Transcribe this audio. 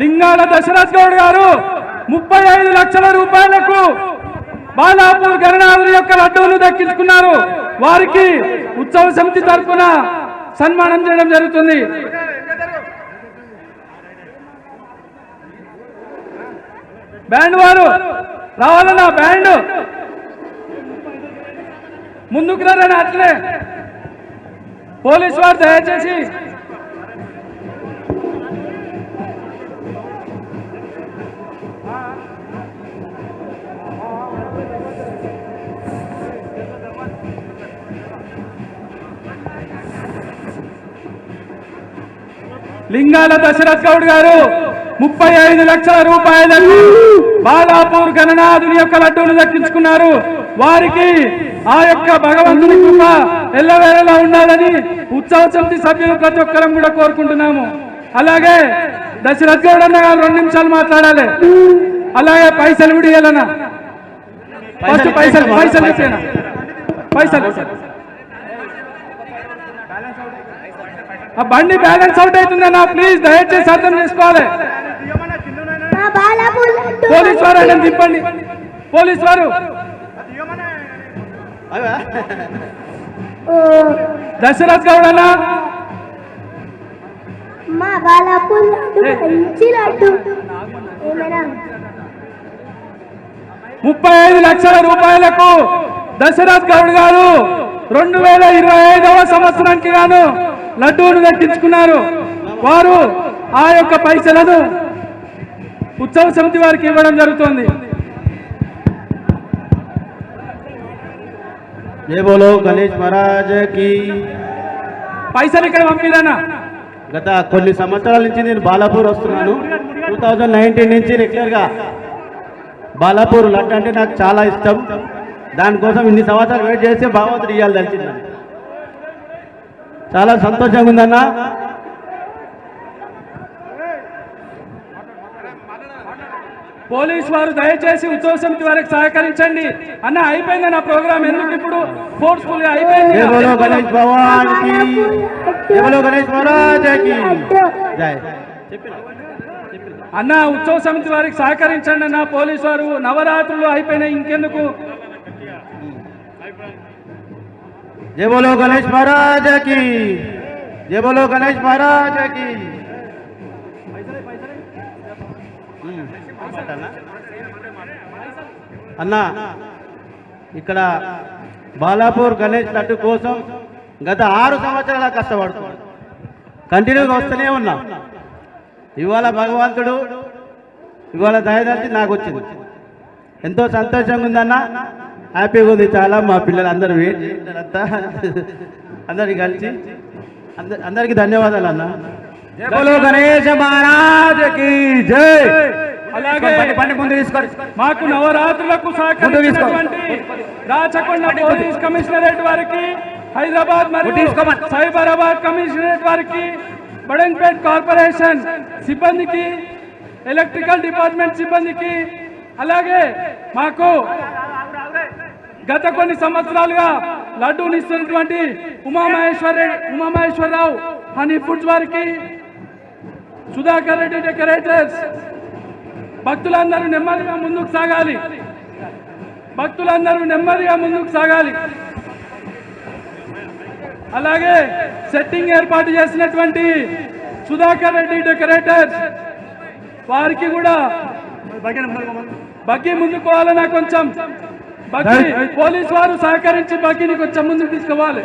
లింగాల దశరథ్ గౌడ్ గారు 35 లక్షల రూపాయలకు బాలాపూర్ గణనాథుని యొక్క లడ్డూలు దక్కించుకున్నారు. వారికి ఉత్సవ సమితి తరఫున సన్మానం చేయడం జరుగుతుంది. బ్యాండ్ వారు రావాలన్నా, బ్యాండ్ ముందుకు రండి. అట్లే పోలీసు వారు దయచేసి లింగాల దశరథ్ గౌడ్ గారు 35 లక్షల రూపాయలకు బాలాపూర్ గణనాథుని యొక్క లడ్డూలు దక్కించుకున్నారు. వారికి ఆ యొక్క భగవంతుని కృప ఎల్లవేళలా ఉండాలని ఉత్సవ సమితి సభ్యులు ప్రతి ఒక్కరం కూడా కోరుకుంటున్నాము. అలాగే దశరథ్ గౌడ్ అన్న గారు 2 నిమిషాలు మాట్లాడాలి. అలాగే పైసలు కూడా ఇవ్వాలన్నా, ఫస్ట్ పైసలు ఇచ్చేనా, పైసలు ఆ బండి బ్యాలెన్స్ అవుట్ అవుతుందన్నా, ప్లీజ్ దయచేసి అర్థం చేసుకోవాలి. పోలీస్ వారు ఆయన తిప్పండి. పోలీస్ వారు దశరథ్ గౌడ్ అన్న 35 లక్షల రూపాయలకు దశరథ్ గౌడ్ గారు 2025వ సంవత్సరానికి గాను లడ్డూను దక్కించుకున్నారు. వారు ఆ యొక్క పైసలను ఉత్సవ సమితి వారికి ఇవ్వడం జరుగుతుంది. జై బోలో గణేష్ మహారాజ్ కి. పైసలు ఇక్కడ పంపిదన్నా. గత కొన్ని సంవత్సరాల నుంచి నేను బాలాపూర్ వస్తున్నాను. 2019 నుంచి రెగ్యులర్గా బాలాపూర్ లడ్డు అంటే నాకు చాలా ఇష్టం. దానికోసం ఇన్ని సంవత్సరాలు వెయిట్ చేస్తే భగవంతుడు ఇవ్వాలి తెలిసిందని చాలా సంతోషంగా ఉందన్న. పోలీసు వారు దయచేసి ఉత్సవ సమితి వారికి సహకరించండి. అన్న అయిపోయిందన్న ప్రోగ్రామ్, ఎందుకు ఇప్పుడు ఫోర్స్ఫుల్ అయిపోయింది. జై బోలో గణేష్ భగవాన్ కి, జై బోలో గణేష్ మహారాజ్ కి జై. అన్న ఉత్సవ సమితి వారికి సహకరించండి అన్న. పోలీసు వారు నవరాత్రులు అయిపోయినాయి, ఇంకెందుకు. జై బోలో గణేష్ మహారాజ్ కి, జై బోలో గణేష్ మహారాజ్ కి. అన్న ఇక్కడ బాలాపూర్ గణేష్ లడ్డు కోసం గత 6 సంవత్సరాల కష్టపడుతున్నాడు. కంటిన్యూగా వస్తూనే ఉన్నా. ఇవాళ భగవంతుడు ఇవాళ దయదలిచి నాకు వచ్చింది. ఎంతో సంతోషంగా ఉందన్న, హ్యాపీగా ఉంది చాలా. మా పిల్లలు అందరూ వెయిట్ చేస్తారంతా, అందరికి కలిసి అందరికి ధన్యవాదాలు అన్న. జై బోలో గణేష్ మహారాజ్ కి జై. అలాగే ముందు తీసుకోండి. మాకు నవరాత్రులకు సహకరించినటువంటి రాచకొండ పోలీస్ కమిషనరేట్ వారికి, హైదరాబాద్ మరియు సైబరాబాద్ కమిషనరేట్ వారికి, బడంగ్పేట్ కార్పొరేషన్ సిబ్బందికి, ఎలక్ట్రికల్ డిపార్ట్మెంట్ సిబ్బందికి, అలాగే మాకు గత కొన్ని సంవత్సరాలుగా లడ్డూని ఇస్తున్నటువంటి ఉమామహేశ్వరరావు హనీ ఫుడ్స్ వారికి, సుధాకర్ రెడ్డి డెకరేటర్స్. భక్తులందరూ నెమ్మదిగా ముందుకు సాగాలి. భక్తులందరూ నెమ్మదిగా ముందుకు సాగాలి. అలాగే సెట్టింగ్ ఏర్పాటు చేసినటువంటి సుధాకర్ రెడ్డి డెకరేటర్స్ వారికి కూడా బగ్గి ముందుకోవాలన్నా కొంచెం బగ్గి పోలీసు వారు సహకరించి బగ్గిని కొంచెం ముందుకు తీసుకోవాలి.